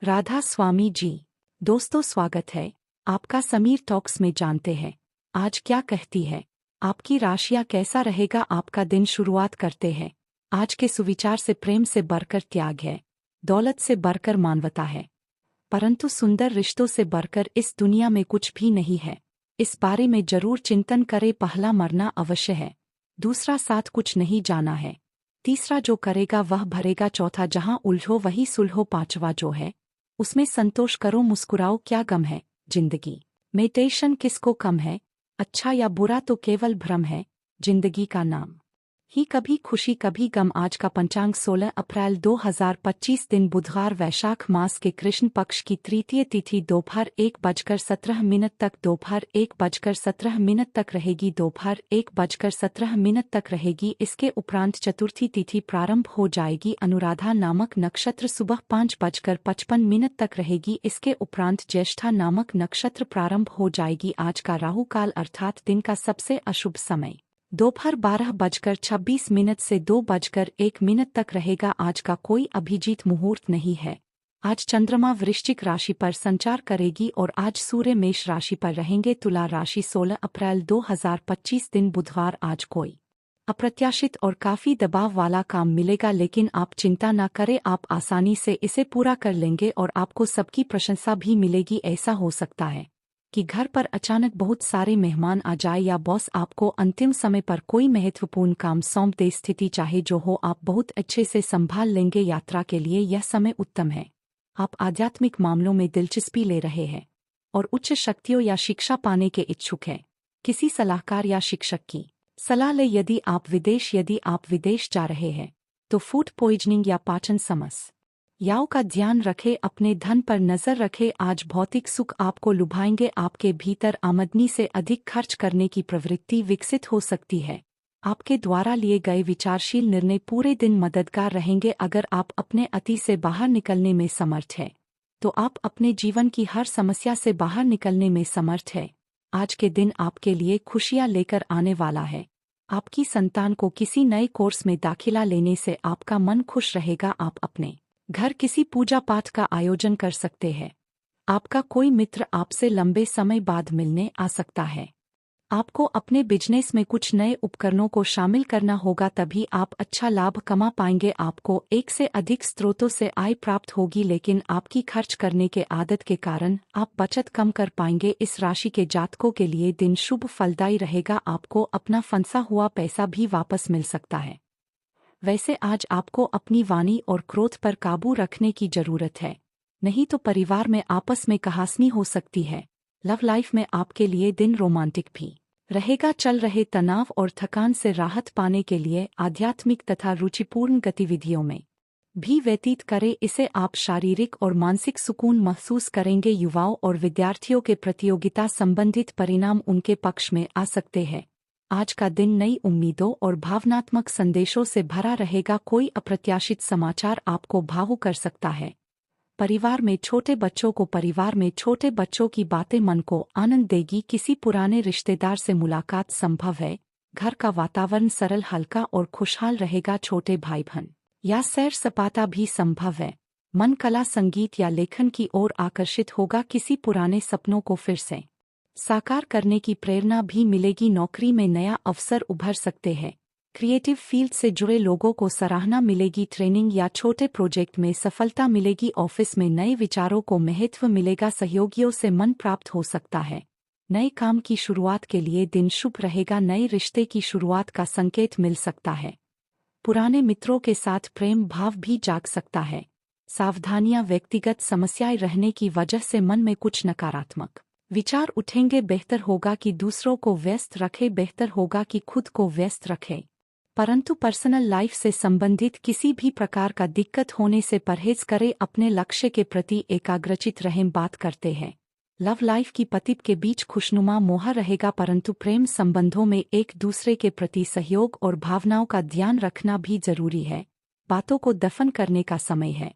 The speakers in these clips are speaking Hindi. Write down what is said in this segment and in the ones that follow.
राधा स्वामी जी। दोस्तों, स्वागत है आपका समीर टॉक्स में। जानते हैं आज क्या कहती है आपकी राशियां, कैसा रहेगा आपका दिन। शुरुआत करते हैं आज के सुविचार से। प्रेम से बढ़कर त्याग है, दौलत से बढ़कर मानवता है, परंतु सुंदर रिश्तों से बढ़कर इस दुनिया में कुछ भी नहीं है। इस बारे में जरूर चिंतन करें। पहला, मरना अवश्य है। दूसरा, साथ कुछ नहीं जाना है। तीसरा, जो करेगा वह भरेगा। चौथा, जहां उलझो वही सुलझो। पांचवा, जो है उसमें संतोष करो, मुस्कुराओ, क्या गम है जिंदगी में। टेंशन किसको कम है, अच्छा या बुरा तो केवल भ्रम है। जिंदगी का नाम ही कभी खुशी कभी गम। आज का पंचांग 16 अप्रैल 2025, दिन बुधवार, वैशाख मास के कृष्ण पक्ष की तृतीय तिथि दोपहर 1:17 तक दोपहर 1:17 तक रहेगी। दोपहर 1:17 तक रहेगी। इसके उपरांत चतुर्थी तिथि प्रारंभ हो जाएगी। अनुराधा नामक नक्षत्र सुबह 5:55 तक रहेगी। इसके उपरांत ज्येष्ठा नामक नक्षत्र प्रारंभ हो जाएगी। आज का राहु काल अर्थात दिन का सबसे अशुभ समय दोपहर 12:26 से 2:01 तक रहेगा। आज का कोई अभिजीत मुहूर्त नहीं है। आज चंद्रमा वृश्चिक राशि पर संचार करेगी और आज सूर्य मेष राशि पर रहेंगे। तुला राशि 16 अप्रैल 2025, दिन बुधवार। आज कोई अप्रत्याशित और काफी दबाव वाला काम मिलेगा, लेकिन आप चिंता न करें, आप आसानी से इसे पूरा कर लेंगे और आपको सबकी प्रशंसा भी मिलेगी। ऐसा हो सकता है कि घर पर अचानक बहुत सारे मेहमान आ जाए या बॉस आपको अंतिम समय पर कोई महत्वपूर्ण काम सौंप दे। स्थिति चाहे जो हो, आप बहुत अच्छे से संभाल लेंगे। यात्रा के लिए यह समय उत्तम है। आप आध्यात्मिक मामलों में दिलचस्पी ले रहे हैं और उच्च शक्तियों या शिक्षा पाने के इच्छुक हैं। किसी सलाहकार या शिक्षक की सलाह ले। यदि आप विदेश जा रहे हैं तो फूड पॉइजनिंग या पाचन समस्या याओं का ध्यान रखें। अपने धन पर नजर रखें। आज भौतिक सुख आपको लुभाएंगे। आपके भीतर आमदनी से अधिक खर्च करने की प्रवृत्ति विकसित हो सकती है। आपके द्वारा लिए गए विचारशील निर्णय पूरे दिन मददगार रहेंगे। अगर आप अपने अति से बाहर निकलने में समर्थ हैं तो आप अपने जीवन की हर समस्या से बाहर निकलने में समर्थ हैं। आज के दिन आपके लिए खुशियां लेकर आने वाला है। आपकी संतान को किसी नए कोर्स में दाखिला लेने से आपका मन खुश रहेगा। आप अपने घर किसी पूजा पाठ का आयोजन कर सकते हैं। आपका कोई मित्र आपसे लंबे समय बाद मिलने आ सकता है। आपको अपने बिजनेस में कुछ नए उपकरणों को शामिल करना होगा, तभी आप अच्छा लाभ कमा पाएंगे। आपको एक से अधिक स्रोतों से आय प्राप्त होगी, लेकिन आपकी खर्च करने के आदत के कारण आप बचत कम कर पाएंगे। इस राशि के जातकों के लिए दिन शुभ फलदायी रहेगा। आपको अपना फंसा हुआ पैसा भी वापस मिल सकता है। वैसे आज आपको अपनी वाणी और क्रोध पर काबू रखने की जरूरत है, नहीं तो परिवार में आपस में कहासनी हो सकती है। लव लाइफ में आपके लिए दिन रोमांटिक भी रहेगा। चल रहे तनाव और थकान से राहत पाने के लिए आध्यात्मिक तथा रुचिपूर्ण गतिविधियों में भी व्यतीत करें। इसे आप शारीरिक और मानसिक सुकून महसूस करेंगे। युवाओं और विद्यार्थियों के प्रतियोगिता संबंधित परिणाम उनके पक्ष में आ सकते हैं। आज का दिन नई उम्मीदों और भावनात्मक संदेशों से भरा रहेगा। कोई अप्रत्याशित समाचार आपको भावुक कर सकता है। परिवार में छोटे बच्चों की बातें मन को आनंद देगी। किसी पुराने रिश्तेदार से मुलाकात संभव है। घर का वातावरण सरल, हल्का और खुशहाल रहेगा। छोटे भाई बहन या सैर सपाटा भी संभव है। मन कला, संगीत या लेखन की ओर आकर्षित होगा। किसी पुराने सपनों को फिर से साकार करने की प्रेरणा भी मिलेगी। नौकरी में नया अवसर उभर सकते हैं। क्रिएटिव फील्ड से जुड़े लोगों को सराहना मिलेगी। ट्रेनिंग या छोटे प्रोजेक्ट में सफलता मिलेगी। ऑफिस में नए विचारों को महत्व मिलेगा। सहयोगियों से मन प्राप्त हो सकता है। नए काम की शुरुआत के लिए दिन शुभ रहेगा। नए रिश्ते की शुरुआत का संकेत मिल सकता है। पुराने मित्रों के साथ प्रेम भाव भी जाग सकता है। सावधानियां, व्यक्तिगत समस्याएं रहने की वजह से मन में कुछ नकारात्मक विचार उठेंगे। बेहतर होगा कि दूसरों को व्यस्त रखें, बेहतर होगा कि खुद को व्यस्त रखें, परंतु पर्सनल लाइफ से संबंधित किसी भी प्रकार का दिक्कत होने से परहेज करें। अपने लक्ष्य के प्रति एकाग्रचित रहें। बात करते हैं लव लाइफ की। पति के बीच खुशनुमा मोह रहेगा, परंतु प्रेम संबंधों में एक दूसरे के प्रति सहयोग और भावनाओं का ध्यान रखना भी जरूरी है। बातों को दफन करने का समय है,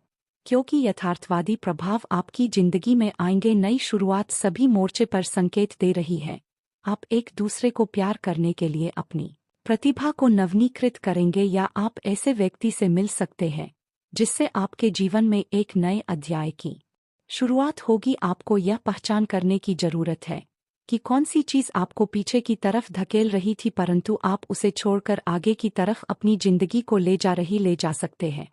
क्योंकि यथार्थवादी प्रभाव आपकी जिंदगी में आएंगे। नई शुरुआत सभी मोर्चे पर संकेत दे रही है। आप एक दूसरे को प्यार करने के लिए अपनी प्रतिभा को नवीनीकृत करेंगे, या आप ऐसे व्यक्ति से मिल सकते हैं जिससे आपके जीवन में एक नए अध्याय की शुरुआत होगी। आपको यह पहचान करने की जरूरत है कि कौन सी चीज आपको पीछे की तरफ धकेल रही थी, परंतु आप उसे छोड़कर आगे की तरफ अपनी जिंदगी को ले जा सकते हैं।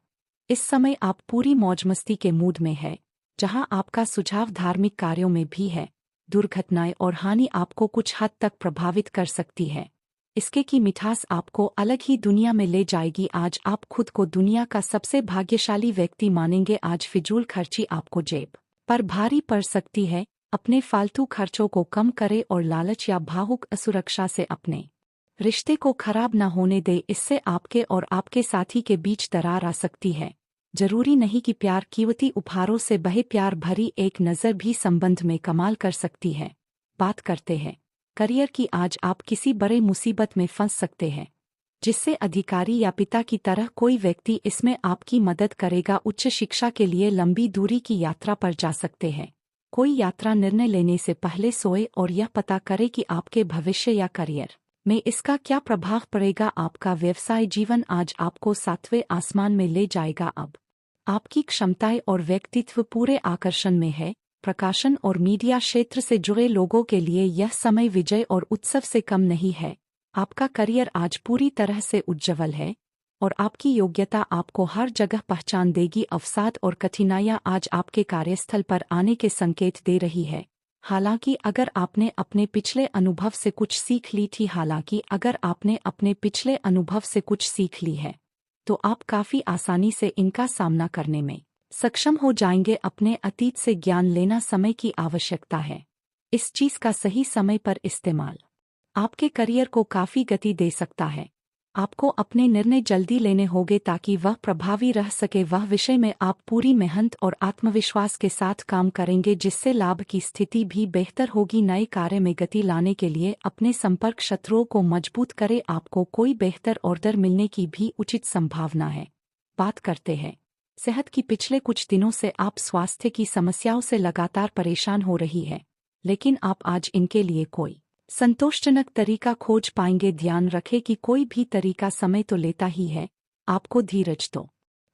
इस समय आप पूरी मौजमस्ती के मूड में है, जहां आपका सुझाव धार्मिक कार्यों में भी है। दुर्घटनाएं और हानि आपको कुछ हद तक प्रभावित कर सकती है। इसके की मिठास आपको अलग ही दुनिया में ले जाएगी। आज आप खुद को दुनिया का सबसे भाग्यशाली व्यक्ति मानेंगे। आज फिजूल खर्ची आपको जेब पर भारी पड़ सकती है। अपने फालतू खर्चों को कम करें और लालच या भावुक असुरक्षा से अपने रिश्ते को खराब न होने दे। इससे आपके और आपके साथी के बीच दरार आ सकती है। जरूरी नहीं कि प्यार कीमती उपहारों से बहे, प्यार भरी एक नज़र भी संबंध में कमाल कर सकती है। बात करते हैं करियर की। आज आप किसी बड़े मुसीबत में फंस सकते हैं, जिससे अधिकारी या पिता की तरह कोई व्यक्ति इसमें आपकी मदद करेगा। उच्च शिक्षा के लिए लंबी दूरी की यात्रा पर जा सकते हैं। कोई यात्रा निर्णय लेने से पहले सोए और यह पता करे कि आपके भविष्य या करियर में इसका क्या प्रभाव पड़ेगा। आपका व्यवसाय जीवन आज आपको सातवें आसमान में ले जाएगा। अब आपकी क्षमताएं और व्यक्तित्व पूरे आकर्षण में है। प्रकाशन और मीडिया क्षेत्र से जुड़े लोगों के लिए यह समय विजय और उत्सव से कम नहीं है। आपका करियर आज पूरी तरह से उज्ज्वल है और आपकी योग्यता आपको हर जगह पहचान देगी। अवसाद और कठिनाइयां आज आपके कार्यस्थल पर आने के संकेत दे रही है। हालांकि अगर आपने अपने पिछले अनुभव से कुछ सीख ली है, तो आप काफी आसानी से इनका सामना करने में सक्षम हो जाएंगे। अपने अतीत से ज्ञान लेना समय की आवश्यकता है। इस चीज का सही समय पर इस्तेमाल आपके करियर को काफी गति दे सकता है। आपको अपने निर्णय जल्दी लेने होंगे ताकि वह प्रभावी रह सके। वह विषय में आप पूरी मेहनत और आत्मविश्वास के साथ काम करेंगे, जिससे लाभ की स्थिति भी बेहतर होगी। नए कार्य में गति लाने के लिए अपने संपर्क शत्रुओं को मजबूत करें। आपको कोई बेहतर ऑर्डर मिलने की भी उचित संभावना है। बात करते हैं सेहत की। पिछले कुछ दिनों से आप स्वास्थ्य की समस्याओं से लगातार परेशान हो रही है, लेकिन आप आज इनके लिए कोई संतोषजनक तरीका खोज पाएंगे। ध्यान रखें कि कोई भी तरीका समय तो लेता ही है। आपको धीरज तो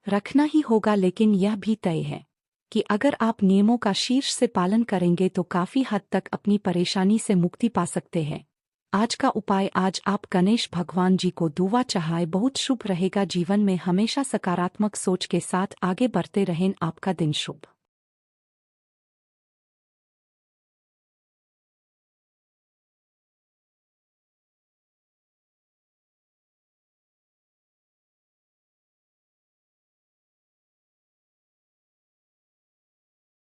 रखना ही होगा, लेकिन यह भी तय है कि अगर आप नियमों का शीर्ष से पालन करेंगे तो काफी हद तक अपनी परेशानी से मुक्ति पा सकते हैं। आज का उपाय, आज आप गणेश भगवान जी को दुआ चढ़ाए, बहुत शुभ रहेगा। जीवन में हमेशा सकारात्मक सोच के साथ आगे बढ़ते रहें। आपका दिन शुभ